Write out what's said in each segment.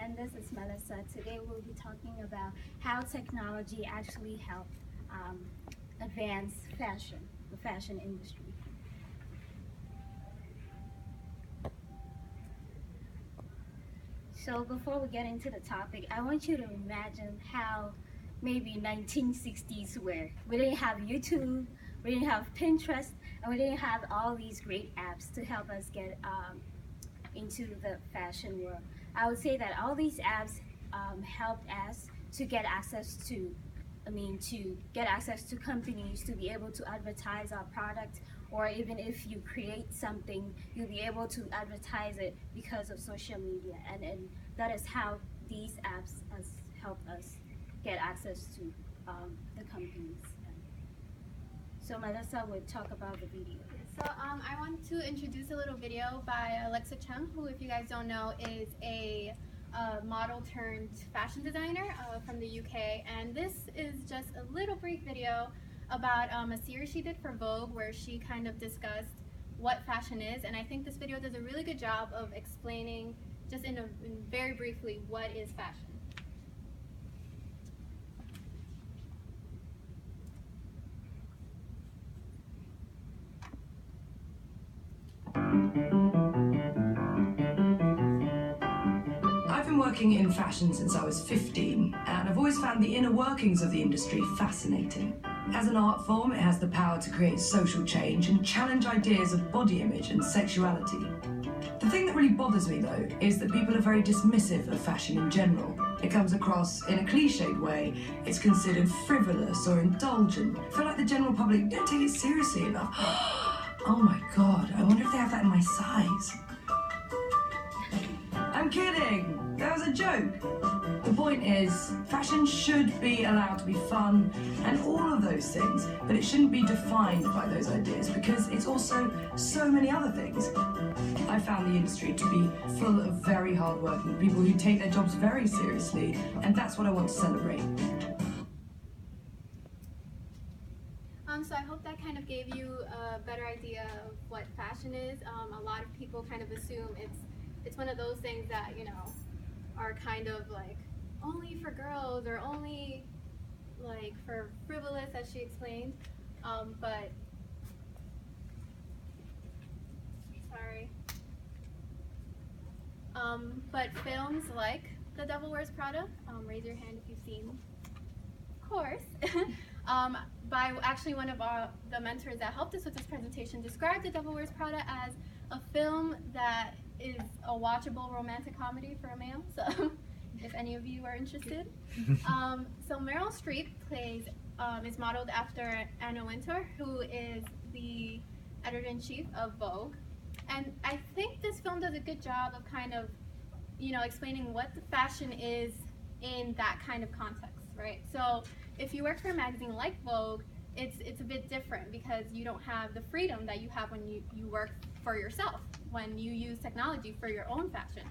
and this is Melissa. Today we'll be talking about how technology actually helped advance fashion, the fashion industry. So before we get into the topic, I want you to imagine how maybe 1960s were. We didn't have YouTube, we didn't have Pinterest, and we didn't have all these great apps to help us get into the fashion world. I would say that all these apps helped us to get access to, companies to be able to advertise our product, or even if you create something, you'll be able to advertise it because of social media, and that is how these apps has helped us get access to the companies. So Melissa would talk about the video. So I want to introduce a little video by Alexa Chung, who, if you guys don't know, is a model turned fashion designer from the UK. And this is just a little brief video about a series she did for Vogue, where she kind of discussed what fashion is. And I think this video does a really good job of explaining, just in very briefly, what is fashion. I've been working in fashion since I was 15, and I've always found the inner workings of the industry fascinating. As an art form, it has the power to create social change and challenge ideas of body image and sexuality. The thing that really bothers me, though, is that people are very dismissive of fashion in general. It comes across in a cliched way. It's considered frivolous or indulgent. I feel like the general public don't take it seriously enough. Oh my god, I wonder if they have that in my size. I'm kidding! That was a joke! The point is, fashion should be allowed to be fun and all of those things, but it shouldn't be defined by those ideas because it's also so many other things. I found the industry to be full of very hard-working people who take their jobs very seriously, and that's what I want to celebrate. So I hope that kind of gave you a better idea of what fashion is. A lot of people kind of assume it's one of those things that, you know, are kind of like only for girls or only like for frivolous, as she explained. But films like The Devil Wears Prada, raise your hand if you've seen, of course. By actually one of the mentors that helped us with this presentation described The Devil Wears Prada as a film that is a watchable romantic comedy for a male, so if any of you are interested. So Meryl Streep is modeled after Anna Wintour, who is the editor-in-chief of Vogue. And I think this film does a good job of kind of, you know, explaining what the fashion is in that kind of context, right? So if you work for a magazine like Vogue, it's a bit different because you don't have the freedom that you have when you work for yourself, when you use technology for your own fashion.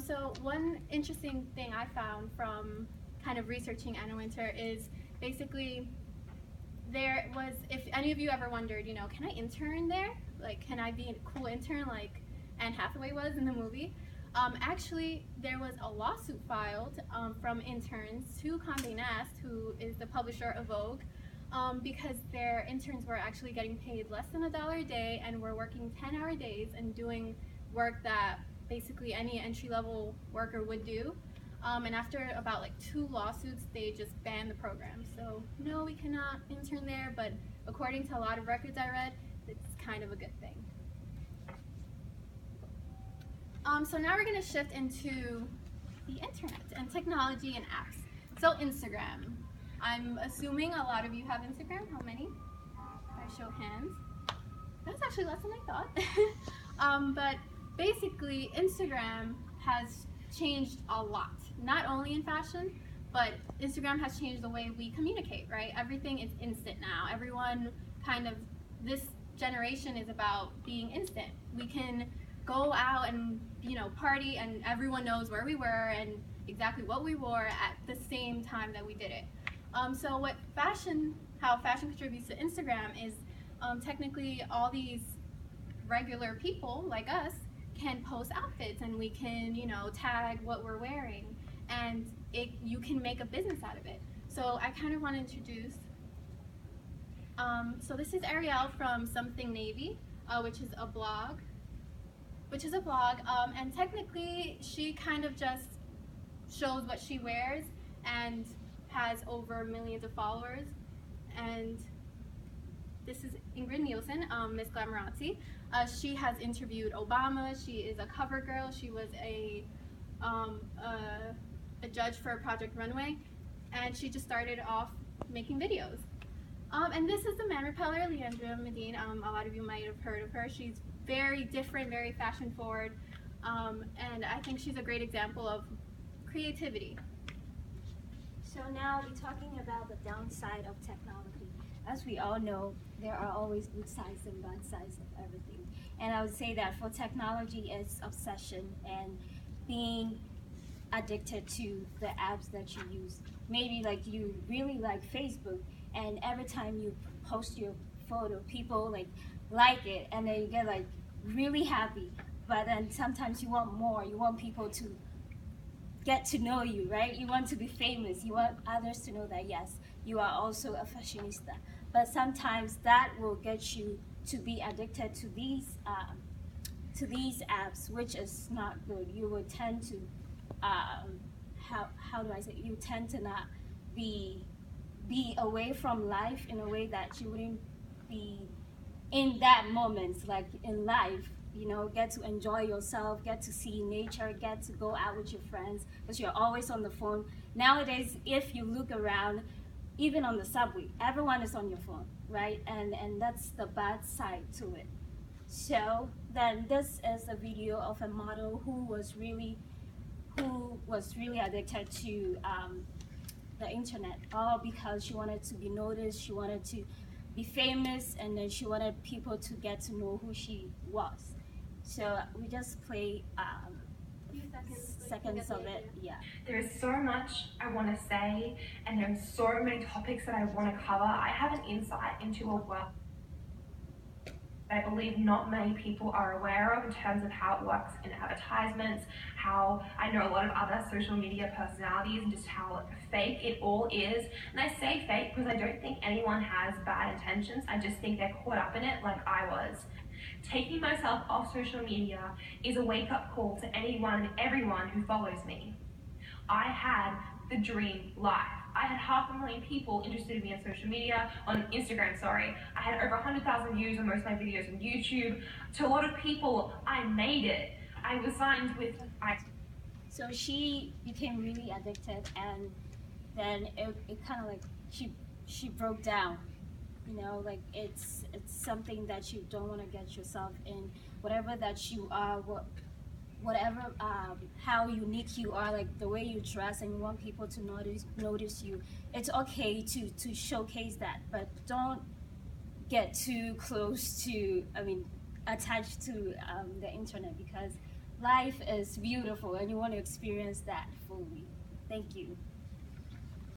So one interesting thing I found from kind of researching Anna Wintour is basically there was, if any of you ever wondered, you know, can I intern there? Like, can I be a cool intern like Anne Hathaway was in the movie? Actually, there was a lawsuit filed from interns to Condé Nast, who is the publisher of Vogue, because their interns were actually getting paid less than $1 a day and were working 10-hour days and doing work that basically any entry-level worker would do. And after about like 2 lawsuits, they just banned the program. So no, we cannot intern there, but according to a lot of records I read, it's kind of a good thing. So now we're going to shift into the internet and technology and apps. So Instagram. I'm assuming a lot of you have Instagram. How many? If I show hands. That's actually less than I thought. But basically, Instagram has changed a lot. Not only in fashion, but Instagram has changed the way we communicate, right? Everything is instant now. Everyone kind of, this generation is about being instant. We can go out and, you know, party and everyone knows where we were and exactly what we wore at the same time that we did it. So how fashion contributes to Instagram is technically all these regular people like us can post outfits and we can, you know, tag what we're wearing, and you can make a business out of it. So I kind of want to introduce. So this is Ariel from Something Navy, which is a blog. And technically she kind of just shows what she wears and has over millions of followers. And this is Ingrid Nielsen, Miss Glamorazzi. She has interviewed Obama. She is a cover girl. She was a judge for Project Runway, and she just started off making videos. And this is the man repeller, Leandra Medine. A lot of you might have heard of her. She's very different, very fashion forward, and I think she's a great example of creativity. So now we're talking about the downside of technology. As we all know, there are always good sides and bad sides of everything. And I would say that for technology, it's obsession and being addicted to the apps that you use. Maybe like you really like Facebook, and every time you post your photo, people like it, and then you get like really happy. But then sometimes you want more. You want people to get to know you, right? You want to be famous. You want others to know that yes, you are also a fashionista. But sometimes that will get you to be addicted to these apps, which is not good. You will tend to how do I say? You tend to not be away from life in a way that you wouldn't be in that moment, like in life. You know, get to enjoy yourself, get to see nature, get to go out with your friends, because you're always on the phone. Nowadays, if you look around, even on the subway, everyone is on your phone, right? And that's the bad side to it. So then this is a video of a model who was really addicted to the internet, all because she wanted to be noticed, she wanted to be famous, and then she wanted people to get to know who she was. So we just play Few seconds of it. Yeah. There is so much I want to say, and there are so many topics that I want to cover. I have an insight into a world that I believe not many people are aware of in terms of how it works in advertisements, how I know a lot of other social media personalities and just how fake it all is. And I say fake because I don't think anyone has bad intentions. I just think they're caught up in it like I was. Taking myself off social media is a wake-up call to anyone and everyone who follows me. I had the dream life. I had 500,000 people interested in me on social media, on Instagram, sorry. I had over 100,000 views on most of my videos on YouTube. To a lot of people, I made it. I was signed with... So she became really addicted, and then it kind of like, she broke down. You know, like it's something that you don't want to get yourself in. Whatever that you are, whatever how unique you are, like the way you dress, and you want people to notice you. It's okay to showcase that, but don't get too close to, attached to the internet, because life is beautiful and you want to experience that fully. Thank you.